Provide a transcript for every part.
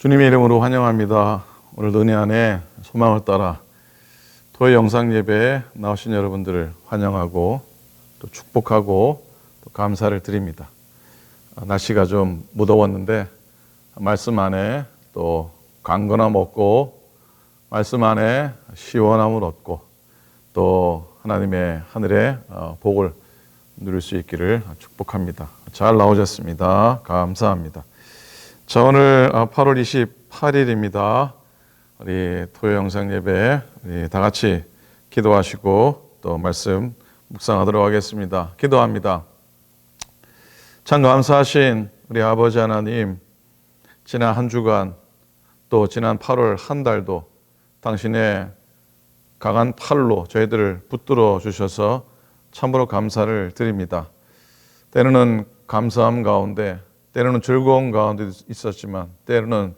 주님의 이름으로 환영합니다. 오늘도 은혜 안에 소망을 따라 토요 영상 예배에 나오신 여러분들을 환영하고 또 축복하고 또 감사를 드립니다. 날씨가 좀 무더웠는데 말씀 안에 또 강건함 얻고 말씀 안에 시원함을 얻고 또 하나님의 하늘의 복을 누릴 수 있기를 축복합니다. 잘 나오셨습니다. 감사합니다. 자, 오늘 8월 28일입니다. 우리 토요 영상 예배 우리 다 같이 기도하시고 또 말씀 묵상하도록 하겠습니다. 기도합니다. 참 감사하신 우리 아버지 하나님, 지난 한 주간 또 지난 8월 한 달도 당신의 강한 팔로 저희들을 붙들어 주셔서 참으로 감사를 드립니다. 때로는 감사함 가운데, 때로는 즐거운 가운데도 있었지만 때로는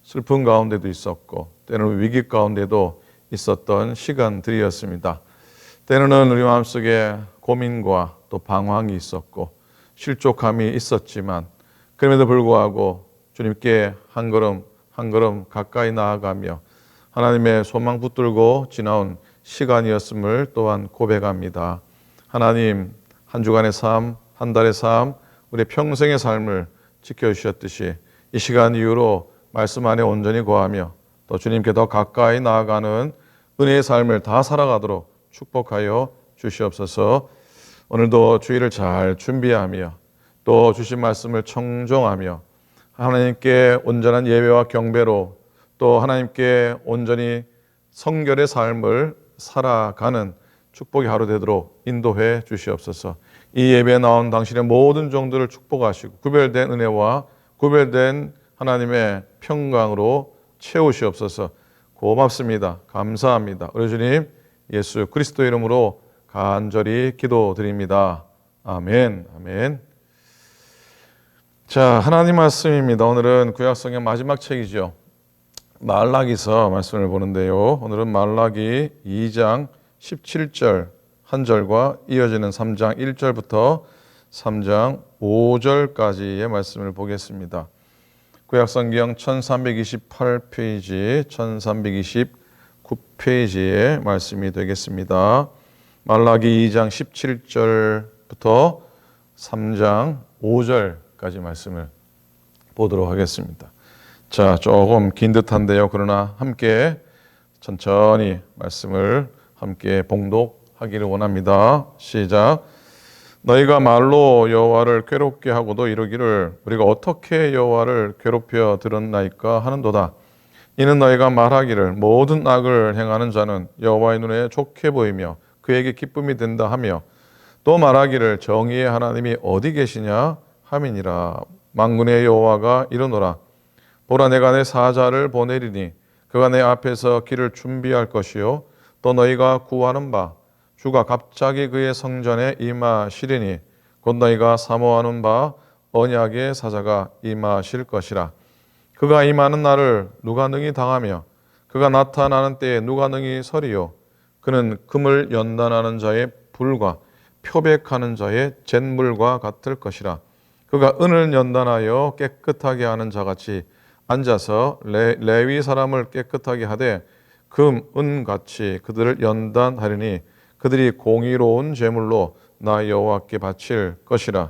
슬픈 가운데도 있었고 때로는 위기 가운데도 있었던 시간들이었습니다. 때로는 우리 마음속에 고민과 또 방황이 있었고 실족함이 있었지만 그럼에도 불구하고 주님께 한 걸음 한 걸음 가까이 나아가며 하나님의 소망 붙들고 지나온 시간이었음을 또한 고백합니다. 하나님, 한 주간의 삶, 한 달의 삶, 우리 평생의 삶을 지켜주셨듯이 이 시간 이후로 말씀 안에 온전히 거하며 또 주님께 더 가까이 나아가는 은혜의 삶을 다 살아가도록 축복하여 주시옵소서. 오늘도 주일을 잘 준비하며 또 주신 말씀을 청종하며 하나님께 온전한 예배와 경배로 또 하나님께 온전히 성결의 삶을 살아가는 축복의 하루 되도록 인도해 주시옵소서. 이 예배에 나온 당신의 모든 종들을 축복하시고 구별된 은혜와 구별된 하나님의 평강으로 채우시옵소서. 고맙습니다. 감사합니다. 우리 주님 예수 그리스도 이름으로 간절히 기도드립니다. 아멘. 아멘. 자, 하나님 말씀입니다. 오늘은 구약성경 마지막 책이죠. 말라기서 말씀을 보는데요. 오늘은 말라기 2장 17절 한 절과 이어지는 3장 1절부터 3장 5절까지의 말씀을 보겠습니다. 구약성경 1328페이지, 1329페이지의 말씀이 되겠습니다. 말라기 2장 17절부터 3장 5절까지 말씀을 보도록 하겠습니다. 자, 조금 긴 듯한데요. 그러나 함께 천천히 말씀을 함께 봉독하기를 원합니다. 시작. 너희가 말로 여호와를 괴롭게 하고도 이르기를 우리가 어떻게 여호와를 괴롭혀 들었나이까 하는도다. 이는 너희가 말하기를 모든 악을 행하는 자는 여호와의 눈에 좋게 보이며 그에게 기쁨이 된다 하며 또 말하기를 정의의 하나님이 어디 계시냐 함이니라. 만군의 여호와가 이르노라. 보라, 내가 내 사자를 보내리니 그가 내 앞에서 길을 준비할 것이요 또 너희가 구하는 바 주가 갑자기 그의 성전에 임하시리니 곧 너희가 사모하는 바 언약의 사자가 임하실 것이라. 그가 임하는 날을 누가 능히 당하며 그가 나타나는 때에 누가 능히 서리요. 그는 금을 연단하는 자의 불과 표백하는 자의 잿물과 같을 것이라. 그가 은을 연단하여 깨끗하게 하는 자같이 앉아서 레위 사람을 깨끗하게 하되 금, 은같이 그들을 연단하리니 그들이 공의로운 제물로 나 여호와께 바칠 것이라.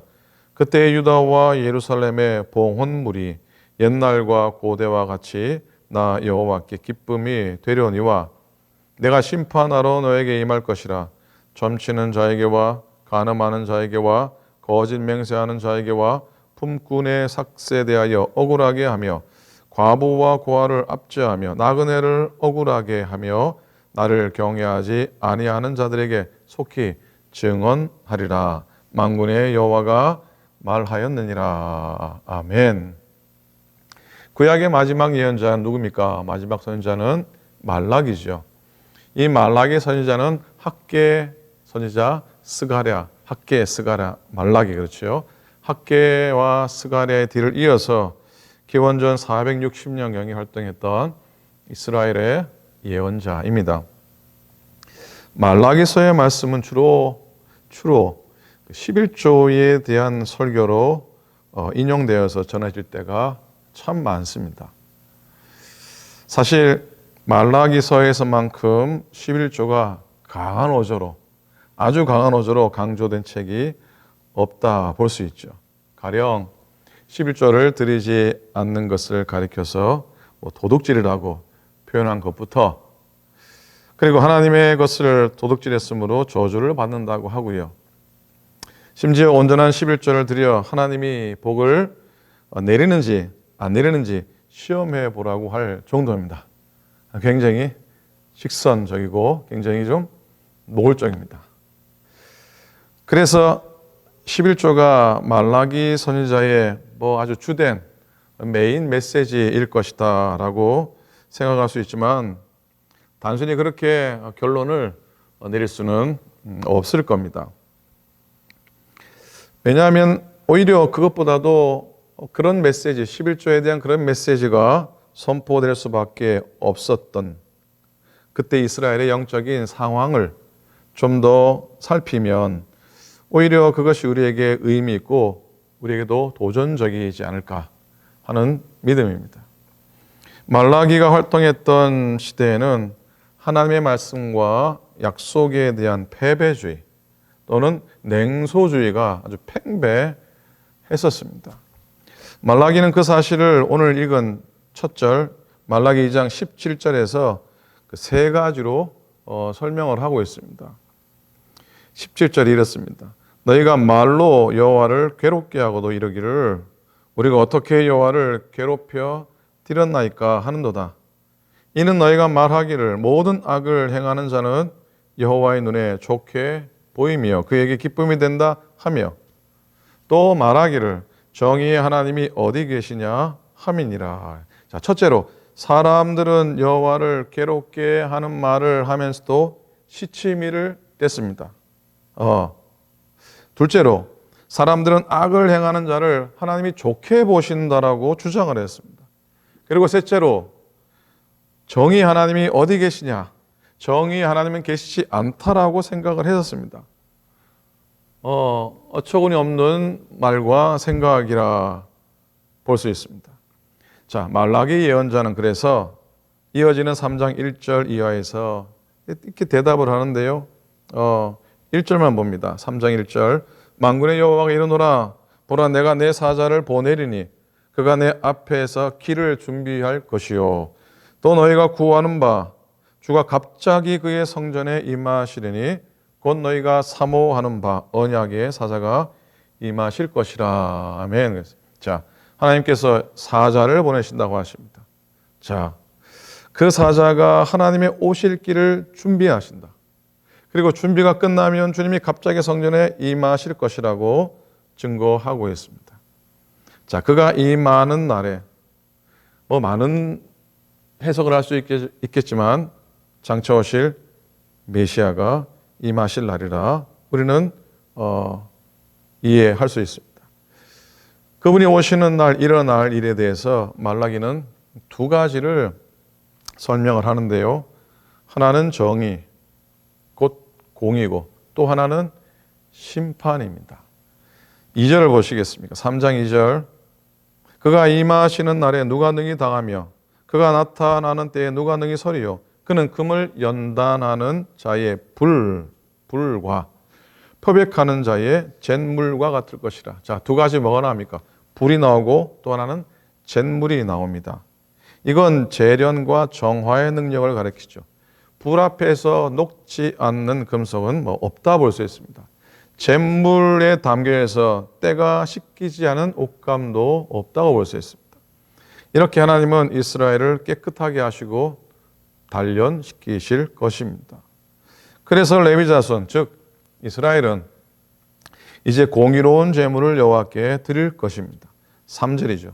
그때 유다와 예루살렘의 봉헌물이 옛날과 고대와 같이 나 여호와께 기쁨이 되려니와 내가 심판하러 너에게 임할 것이라. 점치는 자에게와 간음하는 자에게와 거짓 맹세하는 자에게와 품꾼의 삭세에 대하여 억울하게 하며 과부와 고아를 압제하며 나그네를 억울하게 하며 나를 경외하지 아니하는 자들에게 속히 증언하리라. 만군의 여호와가 말하였느니라. 아멘. 구약의 마지막 예언자는 누굽니까? 마지막 선지자는 말라기죠. 이 말라기 선지자는 학개 선지자 스가랴, 학개, 스가랴, 말라기, 그렇죠. 학개와 스가랴의 뒤를 이어서 기원전 460년경에 활동했던 이스라엘의 예언자입니다. 말라기서의 말씀은 주로 11조에 대한 설교로 인용되어서 전해질 때가 참 많습니다. 사실 말라기서에서만큼 11조가 강한 어조로, 아주 강한 어조로 강조된 책이 없다 볼 수 있죠. 가령 11조를 드리지 않는 것을 가리켜서 도둑질이라고 표현한 것부터, 그리고 하나님의 것을 도둑질했으므로 저주를 받는다고 하고요. 심지어 온전한 11조를 드려 하나님이 복을 내리는지 안 내리는지 시험해 보라고 할 정도입니다. 굉장히 직선적이고 굉장히 좀 노골적입니다. 그래서 11조가 말라기 선지자의 아주 주된 메인 메시지일 것이다 라고 생각할 수 있지만, 단순히 그렇게 결론을 내릴 수는 없을 겁니다. 왜냐하면 오히려 그것보다도 그런 메시지, 11조에 대한 그런 메시지가 선포될 수밖에 없었던 그때 이스라엘의 영적인 상황을 좀 더 살피면 오히려 그것이 우리에게 의미 있고 우리에게도 도전적이지 않을까 하는 믿음입니다. 말라기가 활동했던 시대에는 하나님의 말씀과 약속에 대한 패배주의 또는 냉소주의가 아주 팽배했었습니다. 말라기는 그 사실을 오늘 읽은 첫 절 말라기 2장 17절에서 그 세 가지로 설명을 하고 있습니다. 17절이 이렇습니다. 너희가 말로 여호와를 괴롭게 하고도 이르기를 우리가 어떻게 여호와를 괴롭혀 드렸나이까 하는도다. 이는 너희가 말하기를 모든 악을 행하는 자는 여호와의 눈에 좋게 보이며 그에게 기쁨이 된다 하며, 또 말하기를 정의의 하나님이 어디 계시냐 함이니라. 자, 첫째로 사람들은 여호와를 괴롭게 하는 말을 하면서도 시치미를 뗐습니다. 둘째로 사람들은 악을 행하는 자를 하나님이 좋게 보신다라고 주장을 했습니다. 그리고 셋째로 정의 하나님이 어디 계시냐, 정의 하나님은 계시지 않다라고 생각을 했었습니다. 어처구니 없는 말과 생각이라 볼 수 있습니다. 자, 말라기 예언자는 그래서 이어지는 3장 1절 이하에서 이렇게 대답을 하는데요. 1절만 봅니다. 3장 1절. 만군의 여호와가 이르노라 보라 내가 내 사자를 보내리니 그가 내 앞에서 길을 준비할 것이요 또 너희가 구하는 바 주가 갑자기 그의 성전에 임하시리니 곧 너희가 사모하는 바 언약의 사자가 임하실 것이라. 아멘. 자, 하나님께서 사자를 보내신다고 하십니다. 자, 그 사자가 하나님의 오실 길을 준비하신다. 그리고 준비가 끝나면 주님이 갑자기 성전에 임하실 것이라고 증거하고 있습니다. 자, 그가 임하는 날에 많은 해석을 할 수 있겠지만 장차 오실 메시아가 임하실 날이라 우리는 이해할 수 있습니다. 그분이 오시는 날, 일어날 일에 대해서 말라기는 두 가지를 설명을 하는데요. 하나는 정의, 곧 공의고 또 하나는 심판입니다. 2절을 보시겠습니까? 3장 2절. 그가 임하시는 날에 누가 능히 당하며 그가 나타나는 때에 누가 능히 서리요. 그는 금을 연단하는 자의 불과 표백하는 자의 잿물과 같을 것이라. 자, 두 가지 뭐가 나옵니까? 불이 나오고 또 하나는 잿물이 나옵니다. 이건 재련과 정화의 능력을 가리키죠. 불 앞에서 녹지 않는 금속은 없다 볼 수 있습니다. 잿물에 담겨서 때가 씻기지 않은 옷감도 없다고 볼 수 있습니다. 이렇게 하나님은 이스라엘을 깨끗하게 하시고 단련시키실 것입니다. 그래서 레위 자손, 즉 이스라엘은 이제 공의로운 제물을 여호와께 드릴 것입니다. 3절이죠.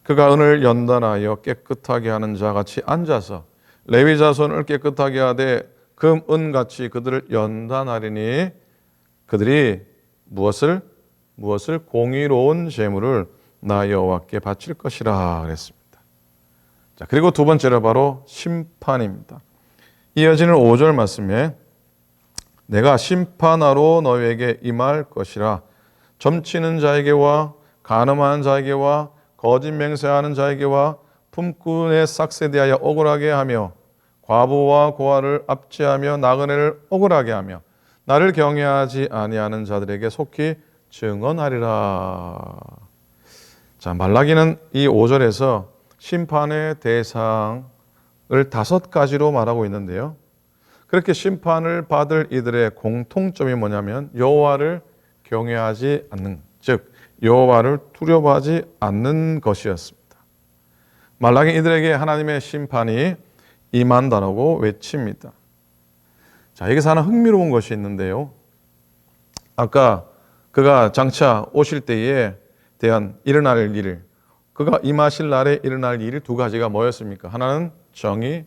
그가 은을 연단하여 깨끗하게 하는 자같이 앉아서 레위 자손을 깨끗하게 하되 금, 은같이 그들을 연단하리니 그들이 무엇을 공의로운 제물을 나 여호와께 바칠 것이라 그랬습니다. 자, 그리고 두 번째로 바로 심판입니다. 이어지는 5절 말씀에 내가 심판하러 너희에게 임할 것이라. 점치는 자에게와 간음하는 자에게와 거짓 맹세하는 자에게와 품꾼의 삭스에 대하여 억울하게 하며 과부와 고아를 압제하며 나그네를 억울하게 하며 나를 경외하지 아니하는 자들에게 속히 증언하리라. 자, 말라기는 이 5절에서 심판의 대상을 5가지로 말하고 있는데요. 그렇게 심판을 받을 이들의 공통점이 뭐냐면 여호와를 경외하지 않는, 즉 여호와를 두려워하지 않는 것이었습니다. 말라기 이들에게 하나님의 심판이 임한다라고 외칩니다. 자, 여기서 하나 흥미로운 것이 있는데요. 아까 그가 장차 오실 때에 대한 일어날 일, 그가 임하실 날에 일어날 일이 2가지가 뭐였습니까? 하나는 정의,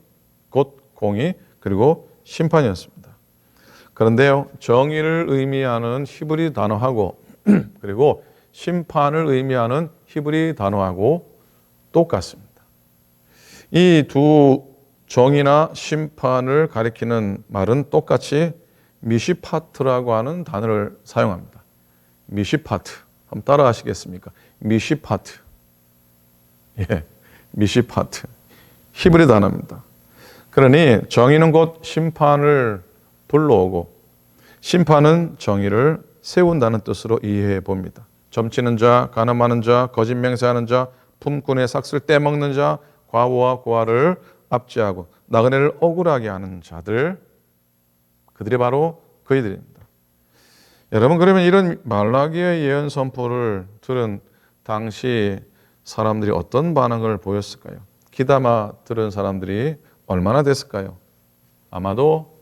곧 공의, 그리고 심판이었습니다. 그런데요, 정의를 의미하는 히브리 단어하고 그리고 심판을 의미하는 히브리 단어하고 똑같습니다. 이 두 정의나 심판을 가리키는 말은 똑같이 미시파트라고 하는 단어를 사용합니다. 미시파트. 한번 따라 하시겠습니까? 미시파트. 예, 미시파트. 히브리 단어입니다. 그러니 정의는 곧 심판을 불러오고 심판은 정의를 세운다는 뜻으로 이해해 봅니다. 점치는 자, 간음하는 자, 거짓 맹세하는 자, 품꾼의 삭슬 떼먹는 자, 과부와 고아를 압제하고 나그네를 억울하게 하는 자들, 그들이 바로 그이들입니다. 여러분, 그러면 이런 말라기의 예언 선포를 들은 당시 사람들이 어떤 반응을 보였을까요? 귀담아 들은 사람들이 얼마나 됐을까요? 아마도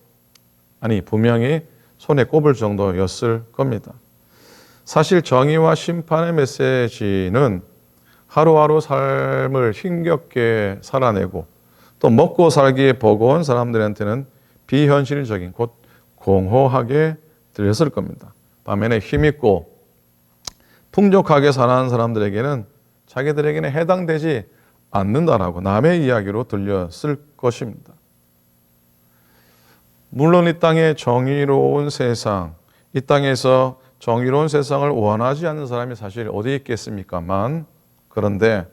분명히 손에 꼽을 정도였을 겁니다. 사실 정의와 심판의 메시지는 하루하루 삶을 힘겹게 살아내고 또 먹고 살기에 버거운 사람들한테는 비현실적인, 곧 공허하게 들렸을 겁니다. 반면에 힘있고 풍족하게 사는 사람들에게는 자기들에게는 해당되지 않는다라고 남의 이야기로 들렸을 것입니다. 물론 이 땅의 정의로운 세상, 이 땅에서 정의로운 세상을 원하지 않는 사람이 사실 어디 있겠습니까만, 그런데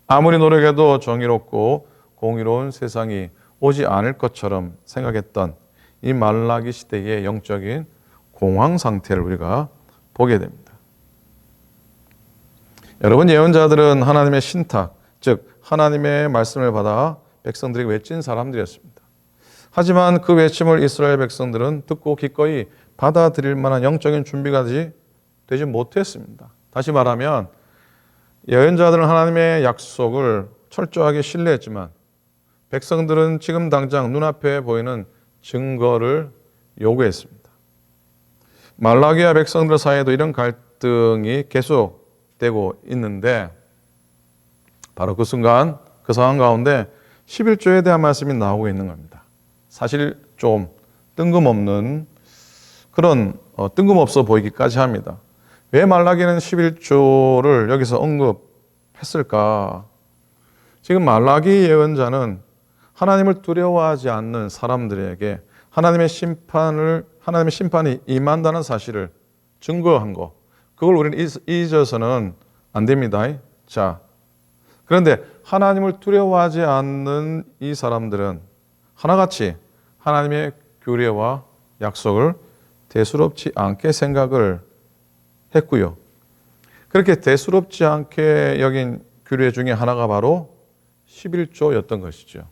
아무리 노력해도 정의롭고 공의로운 세상이 오지 않을 것처럼 생각했던 이 말라기 시대의 영적인 공황 상태를 우리가 보게 됩니다. 여러분, 예언자들은 하나님의 신탁, 즉 하나님의 말씀을 받아 백성들에게 외친 사람들이었습니다. 하지만 그 외침을 이스라엘 백성들은 듣고 기꺼이 받아들일 만한 영적인 준비가 되지 못했습니다. 다시 말하면 예언자들은 하나님의 약속을 철저하게 신뢰했지만 백성들은 지금 당장 눈앞에 보이는 증거를 요구했습니다. 말라기와 백성들 사이에도 이런 갈등이 계속되고 있는데 바로 그 순간, 그 상황 가운데 11조에 대한 말씀이 나오고 있는 겁니다. 사실 좀 뜬금없는 그런 뜬금없어 보이기까지 합니다. 왜 말라기는 11조를 여기서 언급했을까? 지금 말라기 예언자는 하나님을 두려워하지 않는 사람들에게 하나님의 심판이 임한다는 사실을 증거한 거, 그걸 우리는 잊어서는 안 됩니다. 자, 그런데 하나님을 두려워하지 않는 이 사람들은 하나같이 하나님의 규례와 약속을 대수롭지 않게 생각을 했고요. 그렇게 대수롭지 않게 여긴 규례 중에 하나가 바로 11조였던 것이죠.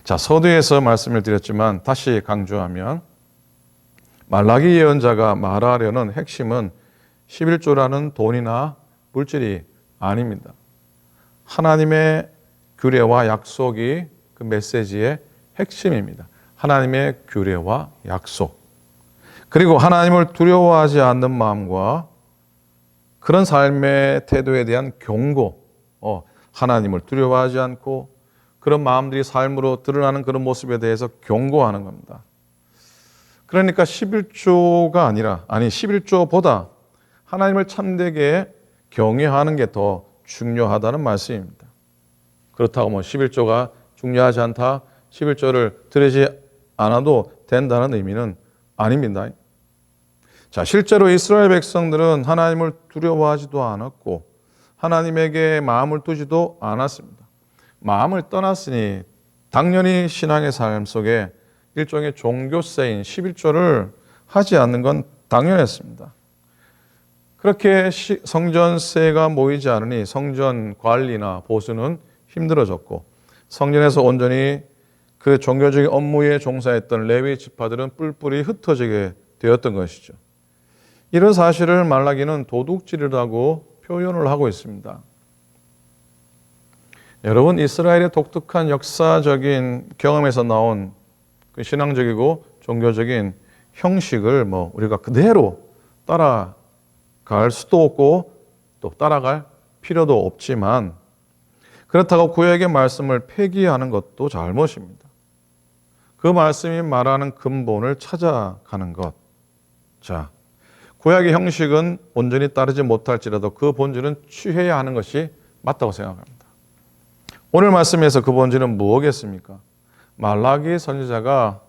자, 서두에서 말씀을 드렸지만 다시 강조하면 말라기 예언자가 말하려는 핵심은 11조라는 돈이나 물질이 아닙니다. 하나님의 규례와 약속이 그 메시지의 핵심입니다. 하나님의 규례와 약속. 그리고 하나님을 두려워하지 않는 마음과 그런 삶의 태도에 대한 경고. 하나님을 두려워하지 않고 그런 마음들이 삶으로 드러나는 그런 모습에 대해서 경고하는 겁니다. 그러니까 11조보다 하나님을 참되게 경외하는 게 더 중요하다는 말씀입니다. 그렇다고 11조가 중요하지 않다, 11조를 들으지 않아도 된다는 의미는 아닙니다. 자, 실제로 이스라엘 백성들은 하나님을 두려워하지도 않았고 하나님에게 마음을 두지도 않았습니다. 마음을 떠났으니 당연히 신앙의 삶 속에 일종의 종교세인 11조를 하지 않는 건 당연했습니다. 그렇게 성전세가 모이지 않으니 성전 관리나 보수는 힘들어졌고 성전에서 온전히 그 종교적인 업무에 종사했던 레위 지파들은 뿔뿔이 흩어지게 되었던 것이죠. 이런 사실을 말라기는 도둑질이라고 표현을 하고 있습니다. 여러분, 이스라엘의 독특한 역사적인 경험에서 나온 그 신앙적이고 종교적인 형식을 우리가 그대로 따라갈 수도 없고 또 따라갈 필요도 없지만 그렇다고 구약의 말씀을 폐기하는 것도 잘못입니다. 그 말씀이 말하는 근본을 찾아가는 것. 자, 구약의 형식은 온전히 따르지 못할지라도 그 본질은 취해야 하는 것이 맞다고 생각합니다. 오늘 말씀에서 그 본질은 무엇이겠습니까? 말라기 선지자가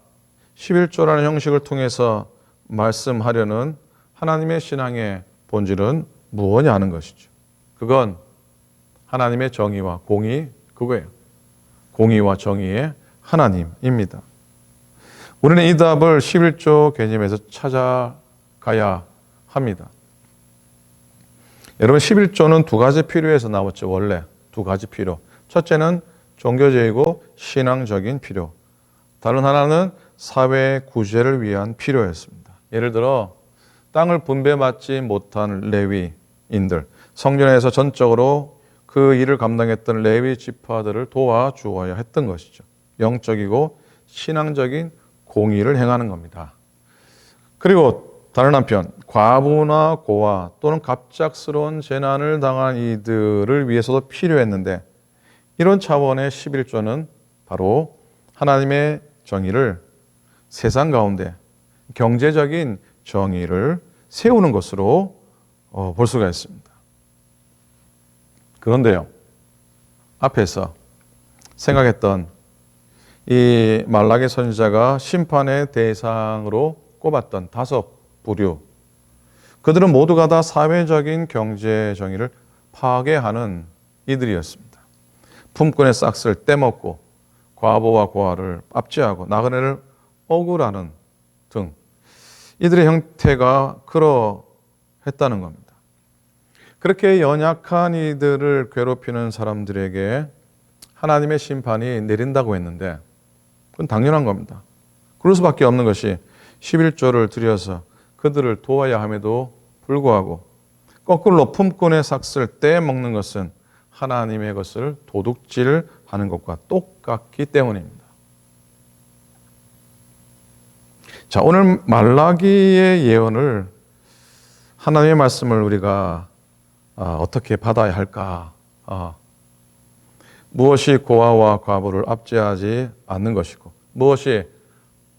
11조라는 형식을 통해서 말씀하려는 하나님의 신앙의 본질은 무엇이냐 하는 것이죠. 그건 하나님의 정의와 공의, 그거예요. 공의와 정의의 하나님입니다. 우리는 이 답을 11조 개념에서 찾아가야 합니다. 여러분, 11조는 두 가지 필요에서 나왔죠. 원래 두 가지 필요. 첫째는 종교적이고 신앙적인 필요. 다른 하나는 사회 구제를 위한 필요였습니다. 예를 들어 땅을 분배받지 못한 레위인들, 성전에서 전적으로 그 일을 감당했던 레위 지파들을 도와주어야 했던 것이죠. 영적이고 신앙적인 공의를 행하는 겁니다. 그리고 다른 한편 과부나 고아 또는 갑작스러운 재난을 당한 이들을 위해서도 필요했는데 이런 차원의 11조는 바로 하나님의 정의를 세상 가운데 경제적인 정의를 세우는 것으로 볼 수가 있습니다. 그런데요, 앞에서 생각했던 이 말라기 선지자가 심판의 대상으로 꼽았던 5부류, 그들은 모두가 다 사회적인 경제 정의를 파괴하는 이들이었습니다. 품꾼의 싹을 떼먹고 과부와 고아를 압제하고 나그네를 억울하는 등 이들의 형태가 그러했다는 겁니다. 그렇게 연약한 이들을 괴롭히는 사람들에게 하나님의 심판이 내린다고 했는데 그건 당연한 겁니다. 그럴 수밖에 없는 것이 11조를 들여서 그들을 도와야 함에도 불구하고 거꾸로 품꾼의 삭슬 떼먹는 것은 하나님의 것을 도둑질하는 것과 똑같기 때문입니다. 자, 오늘 말라기의 예언을 하나님의 말씀을 우리가 어떻게 받아야 할까? 무엇이 고아와 과부를 압제하지 않는 것이고 무엇이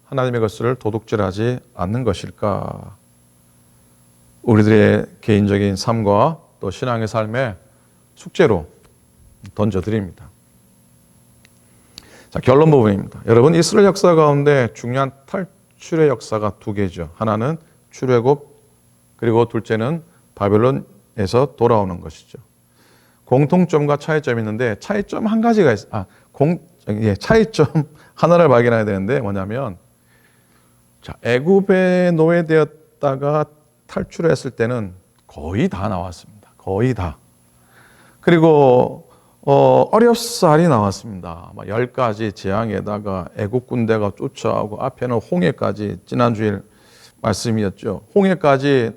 하나님의 것을 도둑질하지 않는 것일까? 우리들의 개인적인 삶과 또 신앙의 삶에 숙제로 던져드립니다. 자, 결론 부분입니다. 여러분, 이스라엘 역사 가운데 중요한 탈출의 역사가 두 개죠. 하나는 출애굽, 그리고 둘째는 바벨론에서 돌아오는 것이죠. 공통점과 차이점이 있는데 차이점 한 가지가 있어요. 차이점 하나를 발견해야 되는데 뭐냐면, 자, 애굽에 노예되었다가 탈출했을 때는 거의 다 나왔습니다. 거의 다. 그리고 어렵사리 나왔습니다. 10가지 재앙에다가 애국 군대가 쫓아오고 앞에는 홍해까지, 지난주에 말씀이었죠. 홍해까지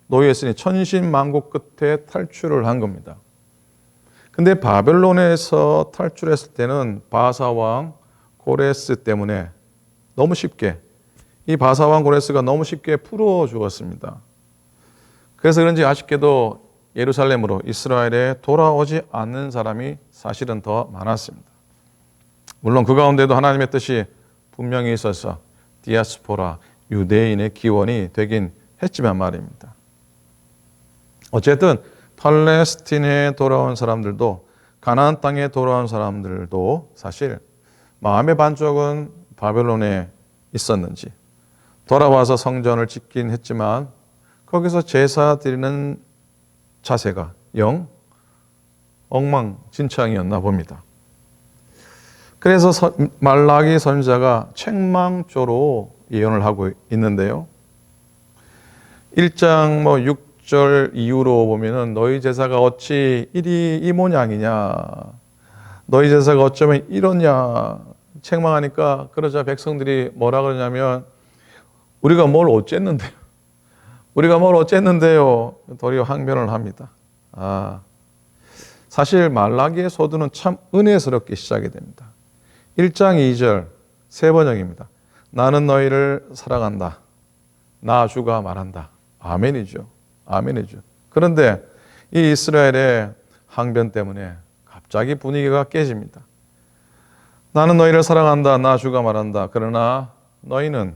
놓여있으니 천신만고 끝에 탈출을 한 겁니다. 근데 바벨론에서 탈출했을 때는 바사왕 고레스 때문에 너무 쉽게, 이 바사왕 고레스가 너무 쉽게 풀어 주었습니다. 그래서 그런지 아쉽게도 예루살렘으로 이스라엘에 돌아오지 않는 사람이 사실은 더 많았습니다. 물론 그 가운데도 하나님의 뜻이 분명히 있어서 디아스포라, 유대인의 기원이 되긴 했지만 말입니다. 어쨌든 팔레스틴에 돌아온 사람들도, 가나안 땅에 돌아온 사람들도 사실 마음의 반쪽은 바벨론에 있었는지, 돌아와서 성전을 짓긴 했지만 거기서 제사 드리는 자세가 영 엉망진창이었나 봅니다. 그래서 말라기 선지자가 책망조로 예언을 하고 있는데요. 1장 6절 이후로 보면은 너희 제사가 어찌 이 모양이냐, 너희 제사가 어쩌면 이러냐 책망하니까, 그러자 백성들이 뭐라 그러냐면 우리가 뭘 어쨌는데요. 우리가 뭘 어쨌는데요. 도리어 항변을 합니다. 사실 말라기의 서두는 참 은혜스럽게 시작이 됩니다. 1장 2절 세 번역입니다. 나는 너희를 사랑한다. 나 주가 말한다. 아멘이죠. 아멘이죠. 그런데 이 이스라엘의 항변 때문에 갑자기 분위기가 깨집니다. 나는 너희를 사랑한다. 나 주가 말한다. 그러나 너희는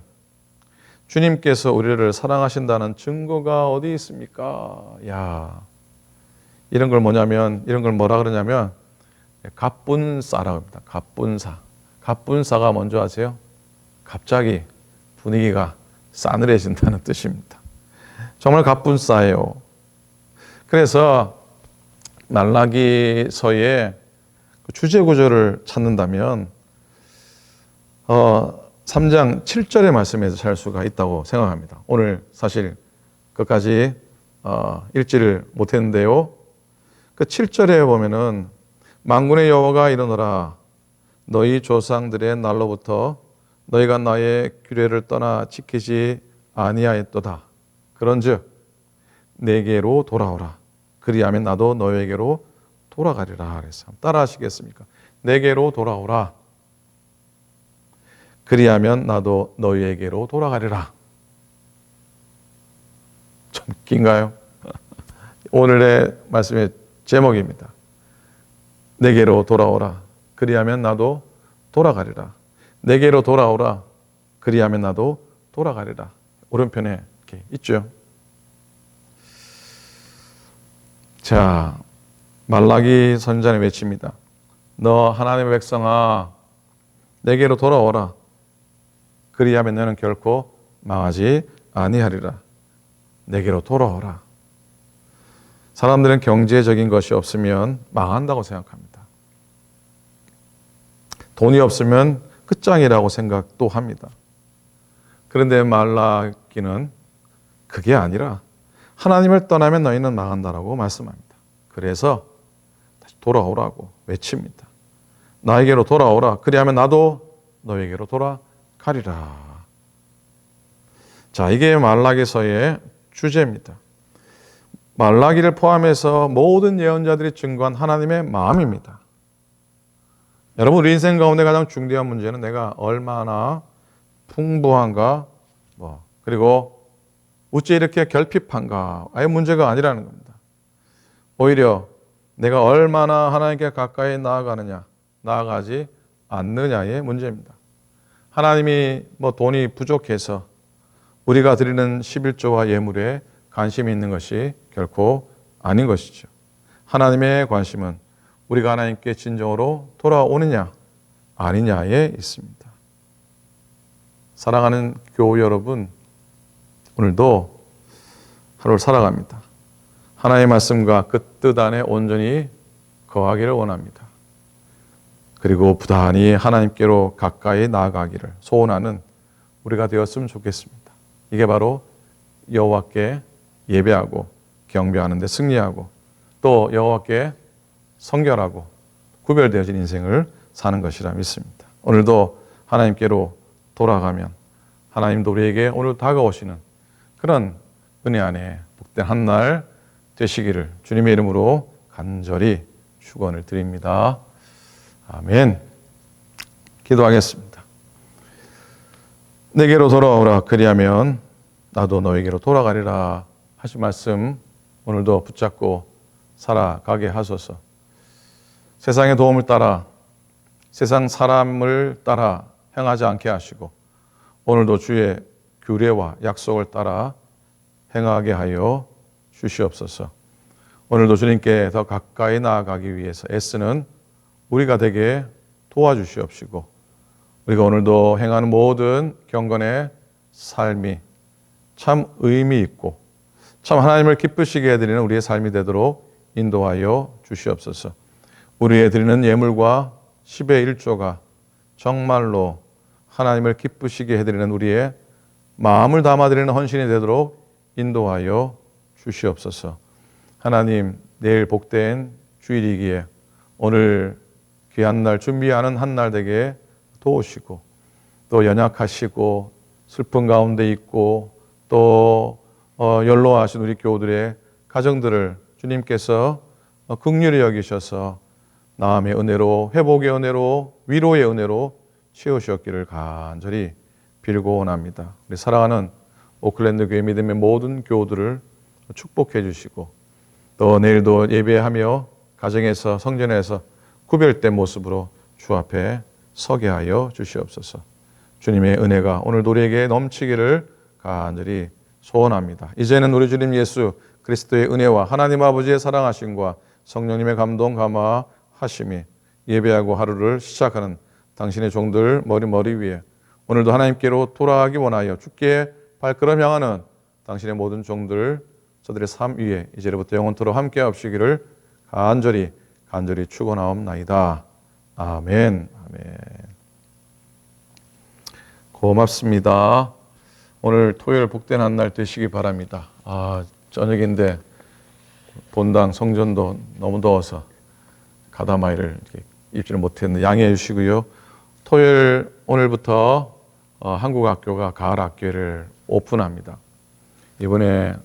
주님께서 우리를 사랑하신다는 증거가 어디 있습니까? 이런 걸 뭐라 그러냐면 갑분싸라고 합니다. 갑분싸가 뭔지 아세요? 갑자기 분위기가 싸늘해진다는 뜻입니다. 정말 갑분싸예요. 그래서 말라기서의 주제 구조를 찾는다면 3장 7절의 말씀에서 찾을 수가 있다고 생각합니다. 오늘 사실 끝까지 읽지를 못했는데요. 그 7절에 보면은 만군의 여호와가 이르노라, 너희 조상들의 날로부터 너희가 나의 규례를 떠나 지키지 아니하였도다. 그런즉 내게로 돌아오라. 그리하면 나도 너에게로 돌아가리라. 그래서 따라 하시겠습니까? 내게로 돌아오라. 그리하면 나도 너희에게로 돌아가리라. 좀 긴가요? 오늘의 말씀의 제목입니다. 내게로 돌아오라. 그리하면 나도 돌아가리라. 내게로 돌아오라. 그리하면 나도 돌아가리라. 오른편에 이렇게 있죠. 자, 말라기 선지자는 외칩니다. 너 하나님의 백성아, 내게로 돌아오라. 그리하면 너는 결코 망하지 아니하리라. 내게로 돌아오라. 사람들은 경제적인 것이 없으면 망한다고 생각합니다. 돈이 없으면 끝장이라고 생각도 합니다. 그런데 말라기는 그게 아니라 하나님을 떠나면 너희는 망한다라고 말씀합니다. 그래서 다시 돌아오라고 외칩니다. 나에게로 돌아오라. 그리하면 나도 너에게로 돌아가리라. 자, 이게 말라기서의 주제입니다. 말라기를 포함해서 모든 예언자들이 증거한 하나님의 마음입니다. 여러분, 우리 인생 가운데 가장 중대한 문제는 내가 얼마나 풍부한가, 그리고 어찌 이렇게 결핍한가, 아예 문제가 아니라는 겁니다. 오히려 내가 얼마나 하나님께 가까이 나아가지 않느냐의 문제입니다. 하나님이 돈이 부족해서 우리가 드리는 11조와 예물에 관심이 있는 것이 결코 아닌 것이죠. 하나님의 관심은 우리가 하나님께 진정으로 돌아오느냐 아니냐에 있습니다. 사랑하는 교우 여러분, 오늘도 하루를 살아갑니다. 하나님의 말씀과 그 뜻 안에 온전히 거하기를 원합니다. 그리고 부단히 하나님께로 가까이 나아가기를 소원하는 우리가 되었으면 좋겠습니다. 이게 바로 여호와께 예배하고 경배하는 데 승리하고 또 여호와께 성결하고 구별되어진 인생을 사는 것이라 믿습니다. 오늘도 하나님께로 돌아가면 하나님도 우리에게 오늘 다가오시는 그런 은혜 안에 복된 한 날 되시기를 주님의 이름으로 간절히 축원을 드립니다. 아멘. 기도하겠습니다. 내게로 돌아오라. 그리하면 나도 너에게로 돌아가리라 하신 말씀 오늘도 붙잡고 살아가게 하소서. 세상의 도움을 따라 세상 사람을 따라 행하지 않게 하시고 오늘도 주의 규례와 약속을 따라 행하게 하여 주시옵소서. 오늘도 주님께 더 가까이 나아가기 위해서 애쓰는 우리가 되게 도와주시옵시고 우리가 오늘도 행하는 모든 경건의 삶이 참 의미 있고 참 하나님을 기쁘시게 해드리는 우리의 삶이 되도록 인도하여 주시옵소서. 우리의 드리는 예물과 10의 1조가 정말로 하나님을 기쁘시게 해드리는 우리의 마음을 담아드리는 헌신이 되도록 인도하여 주시옵소서. 하나님, 내일 복된 주일이기에 오늘 귀한 날 준비하는 한 날 되게 도우시고, 또 연약하시고 슬픈 가운데 있고 또 연로하신 우리 교우들의 가정들을 주님께서 긍휼히 여기셔서 나음의 은혜로, 회복의 은혜로, 위로의 은혜로 채우셨기를 간절히 빌고 원합니다. 우리 사랑하는 오클랜드 교회 믿음의 모든 교우들을 축복해 주시고, 또 내일도 예배하며 가정에서 성전에서 구별된 모습으로 주 앞에 서게 하여 주시옵소서. 주님의 은혜가 오늘 우리에게 넘치기를 간절히 소원합니다. 이제는 우리 주님 예수 그리스도의 은혜와 하나님 아버지의 사랑하심과 성령님의 감동 감화하심이 예배하고 하루를 시작하는 당신의 종들 머리 위에 오늘도 하나님께로 돌아가기 원하여 주께 발걸음 향하는 당신의 모든 종들 저들의 삶 위에 이제부터 영원토록 함께 하시기를 간절히 축원하옵나이다. 아멘. 아멘. 고맙습니다. 오늘 토요일 복된 한 날 되시기 바랍니다. 저녁인데 본당 성전도 너무 더워서 가다마이를 입지를 못했는데 양해해 주시고요. 토요일 오늘부터 한국학교가 가을학교를 오픈합니다. 이번에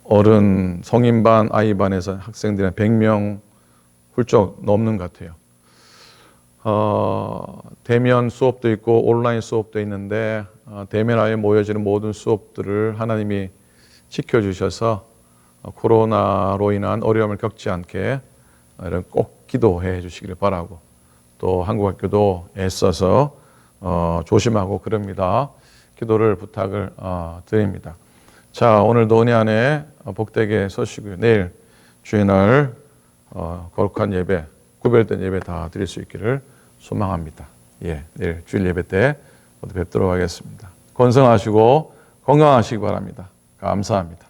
어른 성인반 아이반에서 학생들이 100명 훌쩍 넘는 것 같아요. 대면 수업도 있고 온라인 수업도 있는데 대면하에 모여지는 모든 수업들을 하나님이 지켜주셔서 코로나로 인한 어려움을 겪지 않게 꼭 기도해 주시기를 바라고, 또 한국학교도 애써서 조심하고 그럽니다. 기도를 부탁을 드립니다. 자, 오늘도 은혜 안에 복되게 서시고요. 내일 주일날 거룩한 예배, 구별된 예배 다 드릴 수 있기를 소망합니다. 내일 주일 예배 때 모두 뵙도록 하겠습니다. 건강하시고 건강하시기 바랍니다. 감사합니다.